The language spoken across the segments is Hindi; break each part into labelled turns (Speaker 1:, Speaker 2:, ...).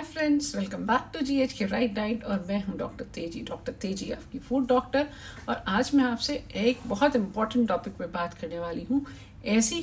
Speaker 1: Friends, welcome back to GH के राइट डाइट और मैं हूं डॉक्टर तेजी आपकी फूड डॉक्टर। और आज मैं आपसे एक बहुत इंपॉर्टेंट टॉपिक पे बात करने वाली हूं। ऐसी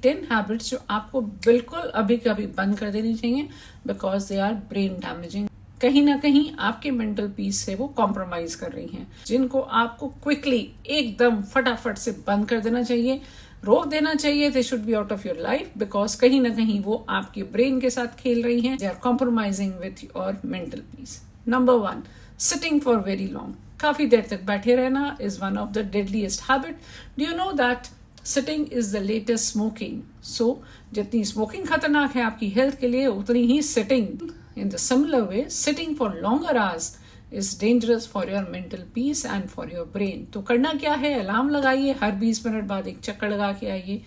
Speaker 1: 10 हैबिट्स जो आपको बिल्कुल अभी कभी बंद कर देनी चाहिए because they our brain damaging. कहीं ना कहीं आपके मेंटल पीस से वो कॉम्प्रोमाइज कर रही हैं, जिनको आपको क्विकली एकदम फटाफट से बंद कर देना चाहिए, रोक देना चाहिए। They should be out of your life because कहीं ना कहीं वो आपके ब्रेन के साथ खेल रही हैं। They are compromising with your mental peace. Number 1, sitting for very long. काफी देर तक बैठे रहना is one of the deadliest habit. Do you know that sitting is the latest smoking? So जितनी स्मोकिंग खतरनाक है आपकी हेल्थ के लिए, उतनी ही sitting in the similar way, sitting for longer hours is dangerous for your mental peace and for your brain. तो करना क्या है, अलार्म लगाइए, हर 20 मिनट बाद एक चक्कर लगा के आइए।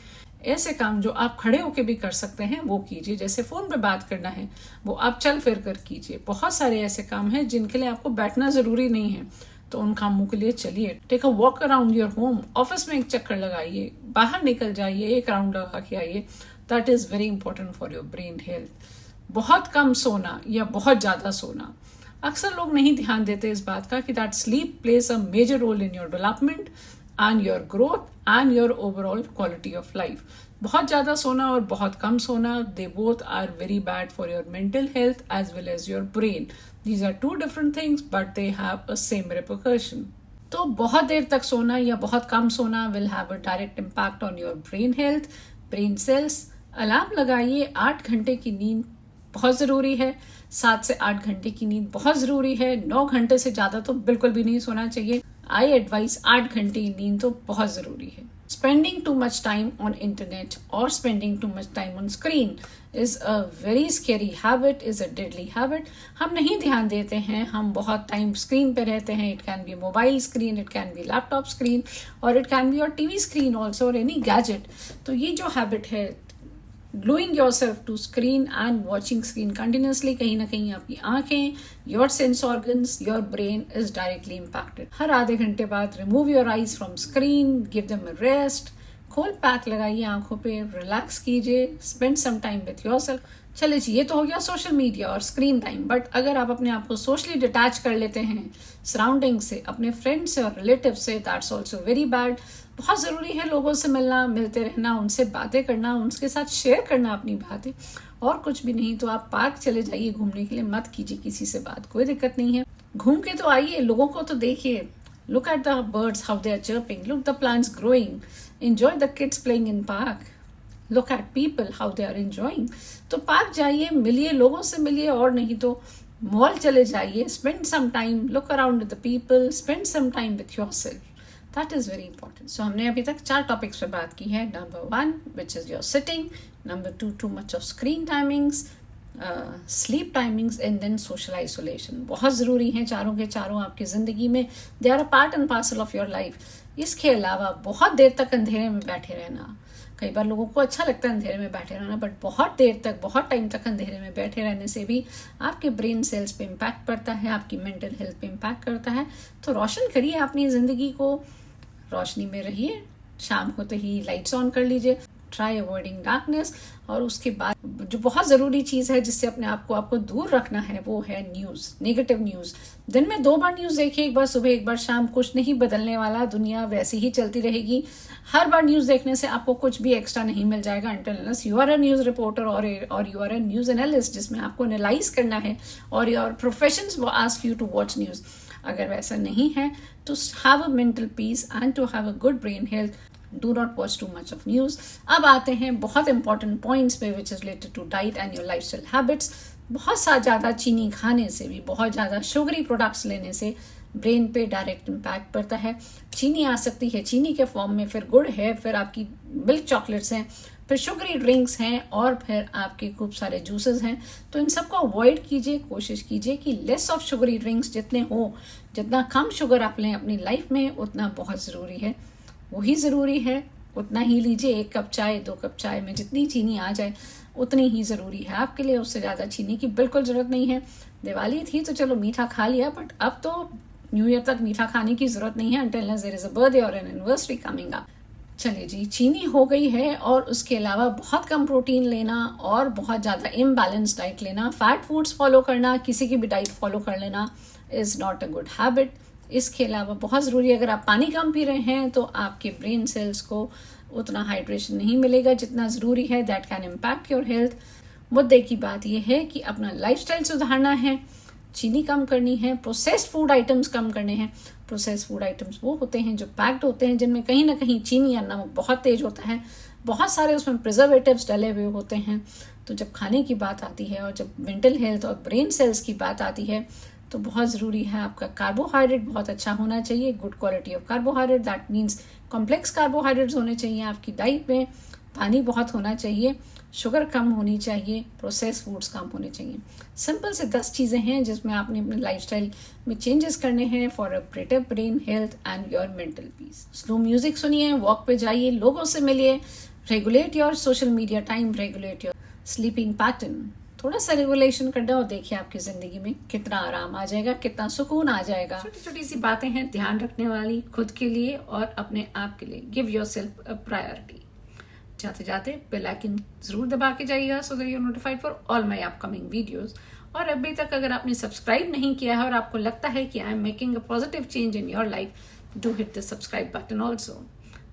Speaker 1: ऐसे काम जो आप खड़े होके भी कर सकते हैं वो कीजिए। जैसे फोन पे बात करना है वो आप चल फिर कर कीजिए। बहुत सारे ऐसे काम हैं जिनके लिए आपको बैठना जरूरी नहीं है, तो उन कामों के लिए चलिए। Take a walk around your home, office में एक चक्कर लगाइए, बाहर निकल जाइए, एक राउंड लगा के आइए। That is very important for your brain health. बहुत कम सोना या बहुत ज्यादा सोना, अक्सर लोग नहीं ध्यान देते इस बात का कि that sleep plays a major role in your development and your growth and your overall quality of life. बहुत ज्यादा सोना और बहुत कम सोना, they both are very bad for your mental health as well as your brain. These are two different things but they have a same repercussion. तो बहुत देर तक सोना या बहुत कम सोना will have a direct impact on your brain health, brain cells. Alarm लगाइए। 8 घंटे की नींद बहुत जरूरी है। 7 से 8 घंटे की नींद बहुत जरूरी है। 9 घंटे से ज्यादा तो बिल्कुल भी नहीं सोना चाहिए। आई एडवाइस 8 घंटे की नींद तो बहुत जरूरी है। Spending too much time on internet और spending too much time on screen is a very scary habit, is a deadly habit. हम नहीं ध्यान देते हैं, हम बहुत टाइम स्क्रीन पे रहते हैं। It can be mobile screen, it can be laptop screen, और it can be your TV screen also, और एनी गैजेट। तो ये जो हैबिट है, gluing yourself to screen and watching screen continuously, कहीं ना कहीं आपकी आंखें, your sense organs, your brain is directly impacted. हर आधे घंटे बाद remove your eyes from screen, give them a rest, खोल पैक लगाइए आंखों पे, रिलैक्स कीजिए, spend some time with yourself. चलिए जी, ये तो हो गया सोशल मीडिया और स्क्रीन टाइम। बट अगर आप अपने आप को सोशली डिटैच कर लेते हैं सराउंडिंग से, अपने फ्रेंड से और रिलेटिव से, दैट्स ऑल्सो वेरी बैड। बहुत ज़रूरी है लोगों से मिलना, मिलते रहना, उनसे बातें करना, उनके साथ शेयर करना अपनी बातें। और कुछ भी नहीं तो आप पार्क चले जाइए घूमने के लिए, मत कीजिए किसी से बात, कोई दिक्कत नहीं है। घूम के तो आइए, लोगों को तो देखिए। Look at the birds how they are chirping, look the plants growing, enjoy the kids playing in park, look at people how they are enjoying. तो पार्क जाइए, मिलिए, लोगों से मिलिए, और नहीं तो मॉल चले जाइए। Spend some time, look around the people, spend some time with yourself. That is very important. So हमने अभी तक 4 टॉपिक्स पे बात की है। Number 1 which is your sitting, number 2 too much of screen timings, sleep timings, and then social isolation. बहुत ज़रूरी हैं चारों के चारों आपकी ज़िंदगी में। They are a part and parcel of your life. इसके अलावा बहुत देर तक अंधेरे में बैठे रहना, कई बार लोगों को अच्छा लगता है अंधेरे में बैठे रहना, बट बहुत देर तक, बहुत टाइम तक अंधेरे में बैठे रहने से भी आपके ब्रेन सेल्स पे इम्पैक्ट पड़ता है, आपकी मेंटल हेल्थ पे इम्पैक्ट करता है। तो रोशन करिए अपनी ज़िंदगी को, रोशनी में रहिए। शाम होते ही लाइट्स ऑन कर लीजिए। Try avoiding darkness. और उसके बाद जो बहुत ज़रूरी चीज़ है जिससे अपने आप को आपको दूर रखना है, वो है न्यूज़, नेगेटिव न्यूज़। दिन में 2 बार न्यूज़ देखिए, एक बार सुबह, एक बार शाम। कुछ नहीं बदलने वाला, दुनिया वैसी ही चलती रहेगी। हर बार न्यूज़ देखने से आपको कुछ भी एक्स्ट्रा नहीं मिल जाएगा until unless you are a news reporter और you are a news analyst, जिसमें आपको एनालाइज करना है और योर प्रोफेशंस वो ask you to watch news. अगर वैसा नहीं है, to have a mental peace and to have a good brain health, do not watch too much of news. अब आते हैं बहुत इंपॉर्टेंट पॉइंट्स पे which is related to diet and your lifestyle habits. बहुत सा ज़्यादा चीनी खाने से भी, बहुत ज़्यादा शुगरी प्रोडक्ट्स लेने से ब्रेन पे डायरेक्ट इम्पैक्ट पड़ता है। चीनी आ सकती है चीनी के फॉर्म में, फिर गुड़ है, फिर आपकी मिल्क चॉकलेट्स हैं, फिर शुगरी ड्रिंक्स हैं, और फिर आपके खूब सारे जूसेस हैं। तो इन सबको अवॉइड कीजिए। कोशिश कीजिए कि लेस ऑफ शुगरी ड्रिंक्स जितने हो, जितना कम शुगर आप लें अपनी लाइफ में, उतना बहुत ज़रूरी है। वही ज़रूरी है, उतना ही लीजिए। 1 कप चाय, 2 कप चाय में जितनी चीनी आ जाए उतनी ही ज़रूरी है आपके लिए। उससे ज़्यादा चीनी की बिल्कुल ज़रूरत नहीं है। दिवाली थी तो चलो मीठा खा लिया, बट अब तो न्यू ईयर तक मीठा खाने की ज़रूरत नहीं है until unless there is a birthday or an anniversary coming up. चलिए जी, चीनी हो गई है और उसके अलावा बहुत कम प्रोटीन लेना और बहुत ज़्यादा इम्बैलेंस डाइट लेना, फैट फूड्स फॉलो करना, किसी की भी डाइट फॉलो कर लेना is not a good habit. इसके अलावा बहुत ज़रूरी है, अगर आप पानी कम पी रहे हैं तो आपके ब्रेन सेल्स को उतना हाइड्रेशन नहीं मिलेगा जितना ज़रूरी है। That can impact your health. मुद्दे की बात यह है कि अपना लाइफस्टाइल सुधारना है, चीनी कम करनी है, प्रोसेस्ड फूड आइटम्स कम करने हैं। प्रोसेस्ड फूड आइटम्स वो होते हैं जो पैक्ड होते हैं, जिनमें कहीं ना कहीं चीनी या नमक बहुत तेज होता है, बहुत सारे उसमें प्रिजर्वेटिव्स डले हुए होते हैं। तो जब खाने की बात आती है और जब मेंटल हेल्थ और ब्रेन सेल्स की बात आती है तो बहुत ज़रूरी है आपका कार्बोहाइड्रेट बहुत अच्छा होना चाहिए, good quality of carbohydrate. That means complex carbohydrates होने चाहिए आपकी डाइट में, पानी बहुत होना चाहिए, शुगर कम होनी चाहिए, प्रोसेस फूड्स कम होने चाहिए। सिंपल से 10 चीज़ें हैं जिसमें आपने अपने लाइफस्टाइल में चेंजेस करने हैं for a better brain health and your mental piece. Slow music सुनिए, वॉक पे जाइए, लोगों से मिलिए, regulate your social media time, regulate your sleeping pattern. थोड़ा सा रेगुलेशन करना और देखिए आपकी ज़िंदगी में कितना आराम आ जाएगा, कितना सुकून आ जाएगा। छोटी छोटी सी बातें हैं ध्यान रखने वाली, खुद के लिए और अपने आप के लिए। Give yourself a priority. जाते जाते बेल आइकन जरूर दबा के जाइएगा so that you are notified for all my upcoming videos. और अभी तक अगर आपने सब्सक्राइब नहीं किया है और आपको लगता है कि I am making a positive change in your life, do hit the subscribe button also.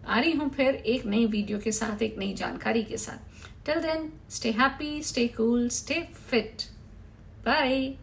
Speaker 1: आ रही हूँ फिर एक नई वीडियो के साथ, एक नई जानकारी के साथ। Till then, stay happy, stay cool, stay fit. Bye.